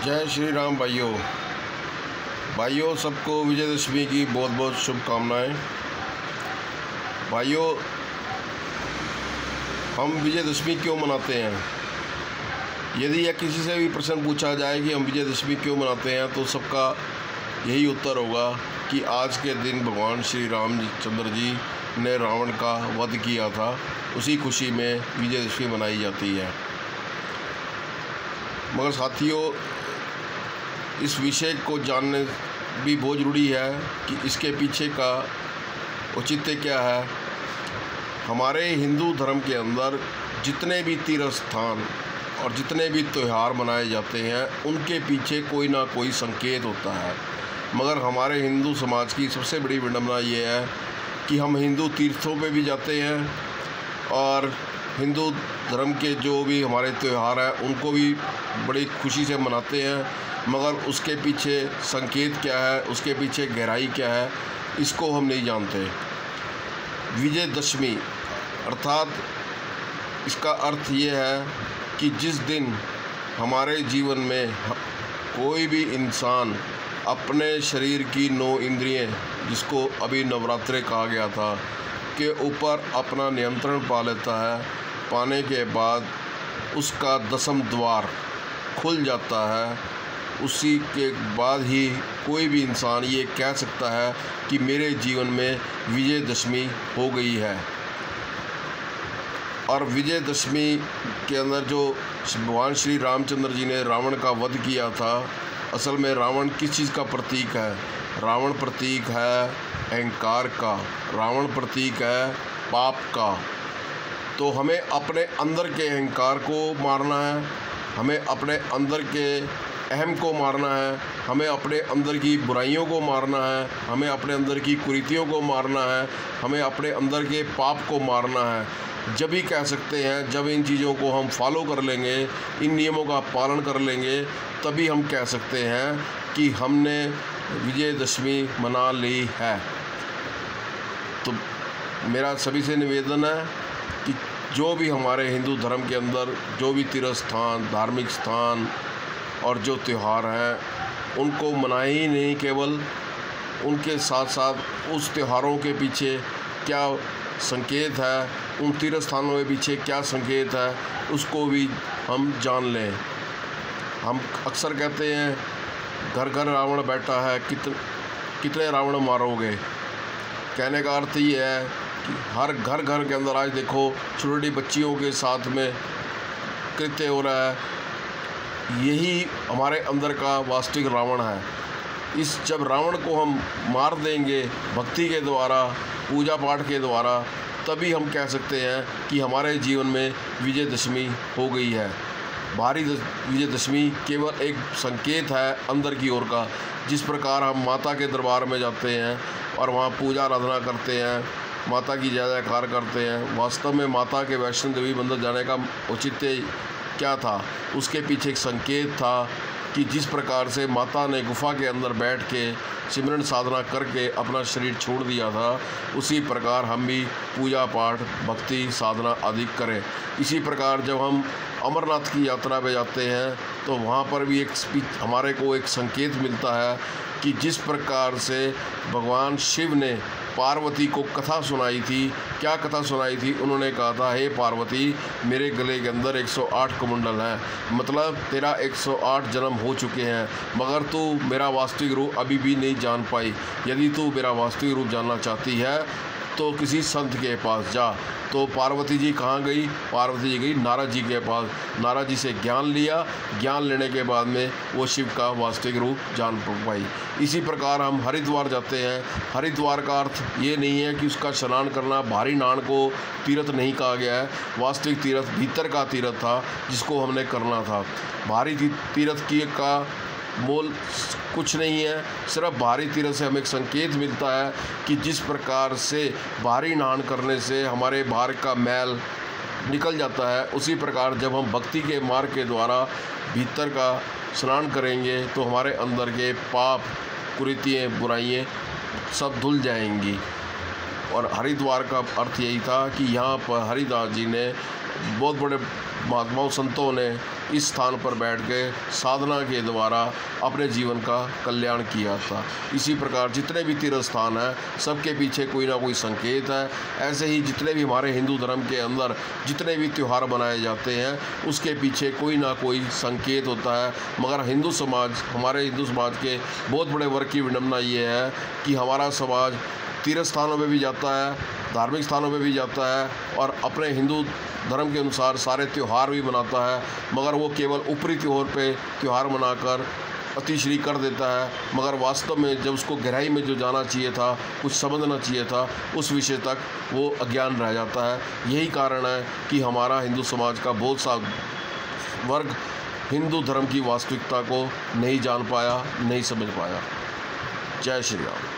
जय श्री राम भाइयों सबको विजयदशमी की बहुत बहुत शुभकामनाएं। भाइयों, हम विजयदशमी क्यों मनाते हैं? यदि यह किसी से भी प्रश्न पूछा जाए कि हम विजयदशमी क्यों मनाते हैं तो सबका यही उत्तर होगा कि आज के दिन भगवान श्री रामचंद्र जी ने रावण का वध किया था, उसी खुशी में विजयदशमी मनाई जाती है। मगर साथियों, इस विषय को जानने भी बहुत ज़रूरी है कि इसके पीछे का औचित्य क्या है। हमारे हिंदू धर्म के अंदर जितने भी तीर्थ स्थान और जितने भी त्यौहार मनाए जाते हैं उनके पीछे कोई ना कोई संकेत होता है। मगर हमारे हिंदू समाज की सबसे बड़ी विडंबना ये है कि हम हिंदू तीर्थों पे भी जाते हैं और हिंदू धर्म के जो भी हमारे त्यौहार हैं उनको भी बड़ी खुशी से मनाते हैं, मगर उसके पीछे संकेत क्या है, उसके पीछे गहराई क्या है, इसको हम नहीं जानते। विजयदशमी अर्थात इसका अर्थ ये है कि जिस दिन हमारे जीवन में कोई भी इंसान अपने शरीर की 9 इंद्रियां, जिसको अभी नवरात्रे कहा गया था, के ऊपर अपना नियंत्रण पा लेता है, पाने के बाद उसका 10वां द्वार खुल जाता है। उसी के बाद ही कोई भी इंसान ये कह सकता है कि मेरे जीवन में विजयदशमी हो गई है। और विजयदशमी के अंदर जो भगवान श्री रामचंद्र जी ने रावण का वध किया था, असल में रावण किस चीज़ का प्रतीक है? रावण प्रतीक है अहंकार का, रावण प्रतीक है पाप का। तो हमें अपने अंदर के अहंकार को मारना है, हमें अपने अंदर के अहम को मारना है, हमें अपने अंदर की बुराइयों को मारना है, हमें अपने अंदर की कुरीतियों को मारना है, हमें अपने अंदर के पाप को मारना है। जब ही कह सकते हैं, जब इन चीज़ों को हम फॉलो कर लेंगे, इन नियमों का पालन कर लेंगे, तभी हम कह सकते हैं कि हमने विजयदशमी मना ली है। तो मेरा सभी से निवेदन है कि जो भी हमारे हिंदू धर्म के अंदर जो भी तीर्थ स्थान, धार्मिक स्थान और जो त्यौहार हैं उनको मनाए ही नहीं, केवल उनके साथ साथ उस त्योहारों के पीछे क्या संकेत है, उन तीर्थ स्थानों के पीछे क्या संकेत है, उसको भी हम जान लें। हम अक्सर कहते हैं घर घर रावण बैठा है, कितने रावण मारोगे? कहने का अर्थ ये है कि हर घर के अंदर आज देखो छोटी बच्चियों के साथ में कृत्य हो रहा है। यही हमारे अंदर का वास्तविक रावण है। जब रावण को हम मार देंगे भक्ति के द्वारा, पूजा पाठ के द्वारा, तभी हम कह सकते हैं कि हमारे जीवन में विजयदशमी हो गई है। भारी विजयदशमी केवल एक संकेत है अंदर की ओर का। जिस प्रकार हम माता के दरबार में जाते हैं और वहाँ पूजा आराधना करते हैं, माता की जय जयकार करते हैं, वास्तव में माता के वैष्णो देवी मंदिर जाने का औचित्य क्या था? उसके पीछे एक संकेत था कि जिस प्रकार से माता ने गुफा के अंदर बैठ के सिमरन साधना करके अपना शरीर छोड़ दिया था, उसी प्रकार हम भी पूजा पाठ, भक्ति, साधना आदि करें। इसी प्रकार जब हम अमरनाथ की यात्रा पे जाते हैं तो वहाँ पर भी हमारे को एक संकेत मिलता है कि जिस प्रकार से भगवान शिव ने पार्वती को कथा सुनाई थी। क्या कथा सुनाई थी? उन्होंने कहा था, हे पार्वती, मेरे गले के अंदर 108 कुंडल हैं, मतलब तेरा 108 जन्म हो चुके हैं, मगर तू मेरा वास्तविक रूप अभी भी नहीं जान पाई। यदि तू मेरा वास्तविक रूप जानना चाहती है तो किसी संत के पास जा। तो पार्वती जी कहाँ गई? पार्वती जी गई नारद जी के पास। नारद जी से ज्ञान लिया, ज्ञान लेने के बाद में वो शिव का वास्तविक रूप जान पाई। इसी प्रकार हम हरिद्वार जाते हैं। हरिद्वार का अर्थ ये नहीं है कि उसका स्नान करना, भारी नान को तीर्थ नहीं कहा गया है। वास्तविक तीर्थ भीतर का तीर्थ था जिसको हमने करना था। भारी तीर्थ की का मोल कुछ नहीं है, सिर्फ भारी तीर्थ से हमें एक संकेत मिलता है कि जिस प्रकार से भारी स्नान करने से हमारे बाहर का मैल निकल जाता है, उसी प्रकार जब हम भक्ति के मार्ग के द्वारा भीतर का स्नान करेंगे तो हमारे अंदर के पाप, कुरीतियाँ, बुराइयाँ सब धुल जाएंगी। और हरिद्वार का अर्थ यही था कि यहाँ पर हरिदास जी ने बहुत बड़े महात्माओं संतों ने इस स्थान पर बैठ के साधना के द्वारा अपने जीवन का कल्याण किया था। इसी प्रकार जितने भी तीर्थ स्थान हैं सबके पीछे कोई ना कोई संकेत है। ऐसे ही जितने भी हमारे हिंदू धर्म के अंदर जितने भी त्यौहार मनाए जाते हैं उसके पीछे कोई ना कोई संकेत होता है। मगर हमारे हिंदू समाज के बहुत बड़े वर्ग की विडंबना ये है कि हमारा समाज तीर्थ स्थानों पे भी जाता है, धार्मिक स्थानों पे भी जाता है और अपने हिंदू धर्म के अनुसार सारे त्यौहार भी मनाता है, मगर वो केवल ऊपरी त्यौहार मनाकर अतिश्री कर देता है। मगर वास्तव में जब उसको गहराई में जो जाना चाहिए था, कुछ समझना चाहिए था, उस विषय तक वो अज्ञान रह जाता है। यही कारण है कि हमारा हिंदू समाज का बहुत सा वर्ग हिंदू धर्म की वास्तविकता को नहीं जान पाया, नहीं समझ पाया। जय श्री राम।